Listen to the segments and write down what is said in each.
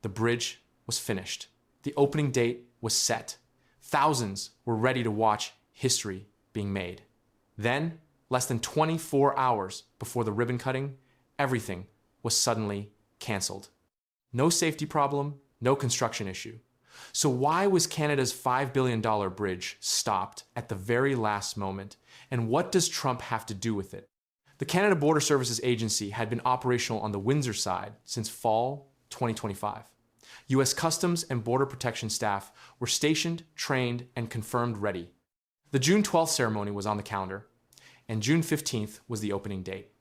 The bridge was finished. The opening date was set. Thousands were ready to watch history being made. Then, less than 24 hours before the ribbon cutting, everything was suddenly canceled. No safety problem, no construction issue. So why was Canada's $5 billion bridge stopped at the very last moment, and what does Trump have to do with it? The Canada Border Services Agency had been operational on the Windsor side since fall 2025. U.S. Customs and Border Protection staff were stationed, trained, and confirmed ready. The June 12th ceremony was on the calendar, and June 15th was the opening date.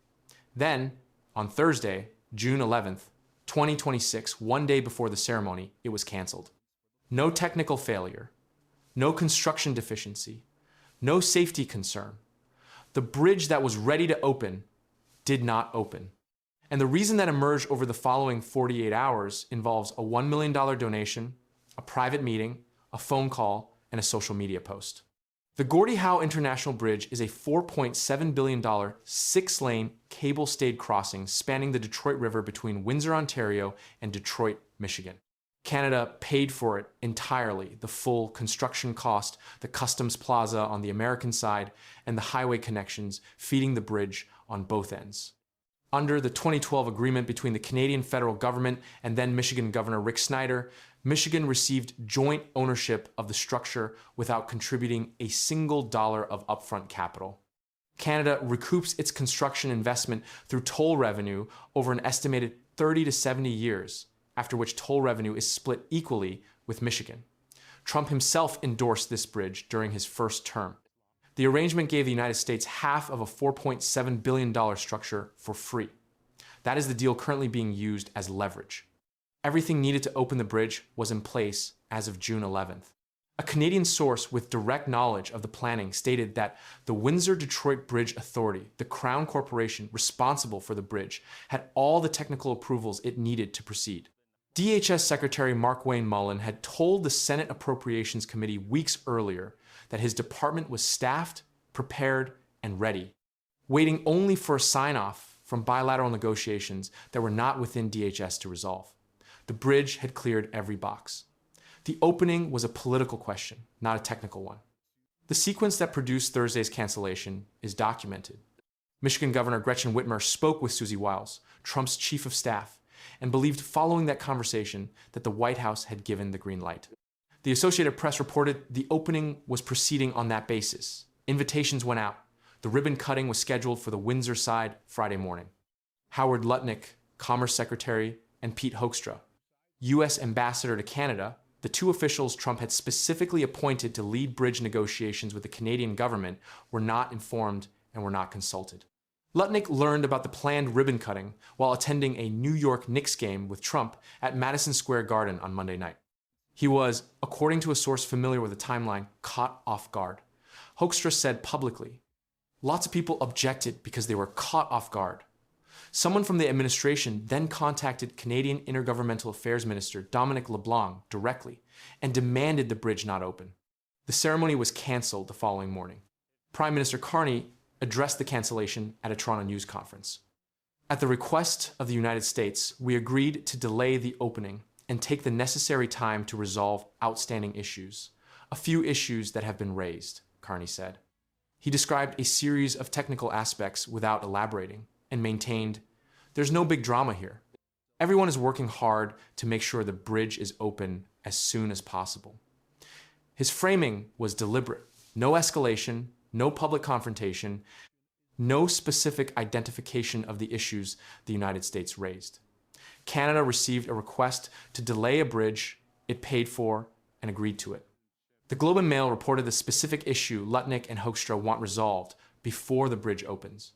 Then, on Thursday, June 11th, 2026, one day before the ceremony, it was canceled. No technical failure, no construction deficiency, no safety concern. The bridge that was ready to open did not open. And the reason that emerged over the following 48 hours involves a $1 million donation, a private meeting, a phone call, and a social media post. The Gordie Howe International Bridge is a $4.7 billion, 6-lane, cable-stayed crossing spanning the Detroit River between Windsor, Ontario, and Detroit, Michigan. Canada paid for it entirely, the full construction cost, the customs plaza on the American side, and the highway connections feeding the bridge on both ends. Under the 2012 agreement between the Canadian federal government and then Michigan Governor Rick Snyder, Michigan received joint ownership of the structure without contributing a single dollar of upfront capital. Canada recoups its construction investment through toll revenue over an estimated 30 to 70 years, after which toll revenue is split equally with Michigan. Trump himself endorsed this bridge during his first term. The arrangement gave the United States half of a $4.7 billion structure for free. That is the deal currently being used as leverage. Everything needed to open the bridge was in place as of June 11th. A Canadian source with direct knowledge of the planning stated that the Windsor-Detroit Bridge Authority, the Crown Corporation responsible for the bridge, had all the technical approvals it needed to proceed. DHS Secretary Mark-Wayne Mullen had told the Senate Appropriations Committee weeks earlier that his department was staffed, prepared, and ready, waiting only for a sign-off from bilateral negotiations that were not within DHS to resolve. The bridge had cleared every box. The opening was a political question, not a technical one. The sequence that produced Thursday's cancellation is documented. Michigan Governor Gretchen Whitmer spoke with Susie Wiles, Trump's chief of staff, and believed following that conversation that the White House had given the green light. The Associated Press reported the opening was proceeding on that basis. Invitations went out. The ribbon cutting was scheduled for the Windsor side Friday morning. Howard Lutnick, Commerce Secretary, and Pete Hoekstra, U.S. Ambassador to Canada, the two officials Trump had specifically appointed to lead bridge negotiations with the Canadian government, were not informed and were not consulted. Lutnick learned about the planned ribbon cutting while attending a New York Knicks game with Trump at Madison Square Garden on Monday night. He was, according to a source familiar with the timeline, caught off guard. Hoekstra said publicly, "Lots of people objected because they were caught off guard." Someone from the administration then contacted Canadian Intergovernmental Affairs Minister Dominic LeBlanc directly and demanded the bridge not open. The ceremony was canceled the following morning. Prime Minister Carney addressed the cancellation at a Toronto news conference. "At the request of the United States, we agreed to delay the opening and take the necessary time to resolve outstanding issues, a few issues that have been raised," Carney said. He described a series of technical aspects without elaborating and maintained, "There's no big drama here. Everyone is working hard to make sure the bridge is open as soon as possible." His framing was deliberate. No escalation, no public confrontation, no specific identification of the issues the United States raised. Canada received a request to delay a bridge it paid for and agreed to it. The Globe and Mail reported the specific issue Lutnick and Hoekstra want resolved before the bridge opens.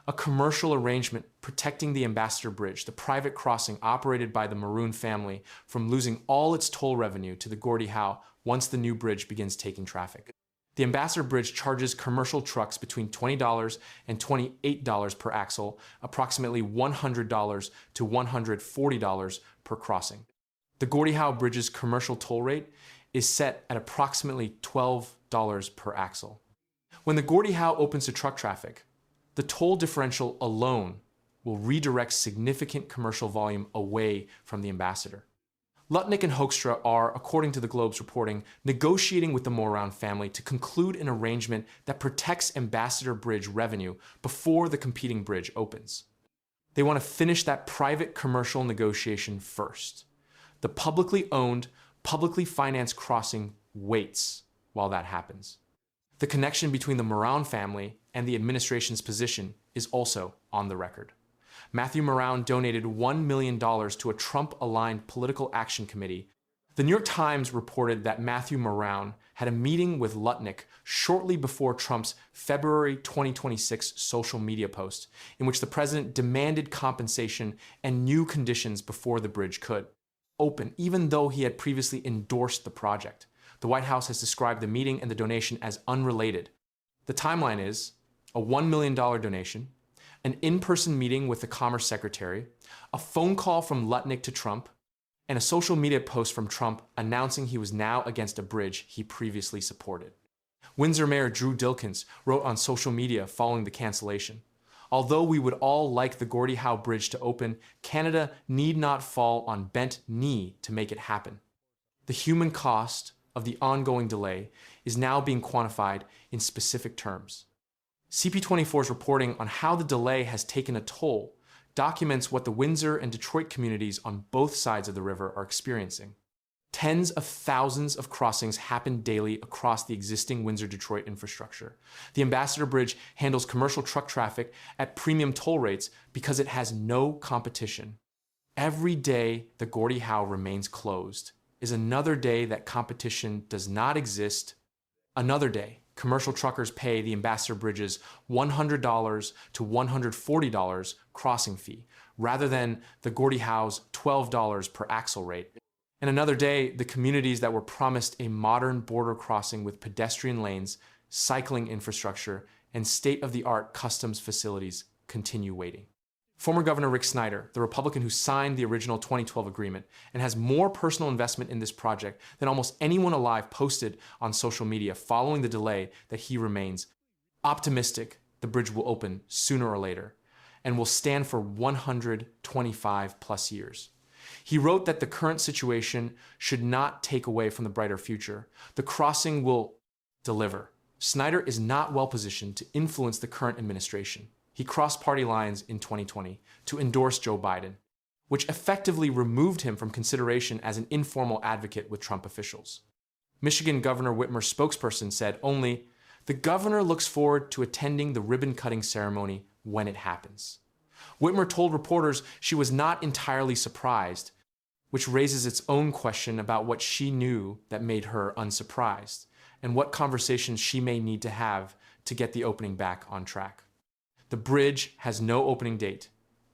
A commercial arrangement protecting the Ambassador Bridge, the private crossing operated by the Maroon family, from losing all its toll revenue to the Gordie Howe once the new bridge begins taking traffic. The Ambassador Bridge charges commercial trucks between $20 and $28 per axle, approximately $100 to $140 per crossing. The Gordie Howe Bridge's commercial toll rate is set at approximately $12 per axle. When the Gordie Howe opens to truck traffic, the toll differential alone will redirect significant commercial volume away from the Ambassador. Lutnick and Hoekstra are, according to the Globe's reporting, negotiating with the Moran family to conclude an arrangement that protects Ambassador Bridge revenue before the competing bridge opens. They want to finish that private commercial negotiation first. The publicly owned, publicly financed crossing waits while that happens. The connection between the Moran family and the administration's position is also on the record. Matthew Moran donated $1 million to a Trump-aligned political action committee. The New York Times reported that Matthew Moran had a meeting with Lutnick shortly before Trump's February 2026 social media post, in which the president demanded compensation and new conditions before the bridge could open, even though he had previously endorsed the project. The White House has described the meeting and the donation as unrelated. The timeline is a $1 million donation, an in-person meeting with the Commerce Secretary, a phone call from Lutnick to Trump, and a social media post from Trump announcing he was now against a bridge he previously supported. Windsor Mayor Drew Dilkens wrote on social media following the cancellation, "Although we would all like the Gordie Howe Bridge to open, Canada need not fall on bent knee to make it happen. The human cost of the ongoing delay is now being quantified in specific terms." CP24's reporting on how the delay has taken a toll documents what the Windsor and Detroit communities on both sides of the river are experiencing. Tens of thousands of crossings happen daily across the existing Windsor-Detroit infrastructure. The Ambassador Bridge handles commercial truck traffic at premium toll rates because it has no competition. Every day the Gordie Howe remains closed is another day that competition does not exist. Another day commercial truckers pay the Ambassador Bridge's $100 to $140 crossing fee, rather than the Gordie Howe's $12 per axle rate. And another day, the communities that were promised a modern border crossing with pedestrian lanes, cycling infrastructure, and state-of-the-art customs facilities continue waiting. Former Governor Rick Snyder, the Republican who signed the original 2012 agreement and has more personal investment in this project than almost anyone alive, posted on social media following the delay that he remains optimistic the bridge will open sooner or later and will stand for 125 plus years. He wrote that the current situation should not take away from the brighter future. The crossing will deliver. Snyder is not well positioned to influence the current administration. He crossed party lines in 2020 to endorse Joe Biden, which effectively removed him from consideration as an informal advocate with Trump officials. Michigan Governor Whitmer's spokesperson said only, "The governor looks forward to attending the ribbon-cutting ceremony when it happens." Whitmer told reporters she was not entirely surprised, which raises its own question about what she knew that made her unsurprised, and what conversations she may need to have to get the opening back on track. The bridge has no opening date.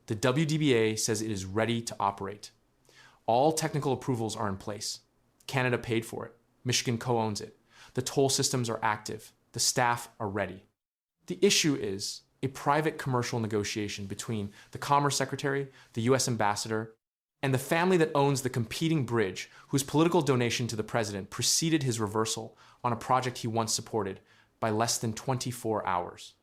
The WDBA says it is ready to operate. All technical approvals are in place. Canada paid for it. Michigan co-owns it. The toll systems are active. The staff are ready. The issue is a private commercial negotiation between the Commerce Secretary, the U.S. Ambassador, and the family that owns the competing bridge, whose political donation to the president preceded his reversal on a project he once supported by less than 24 hours.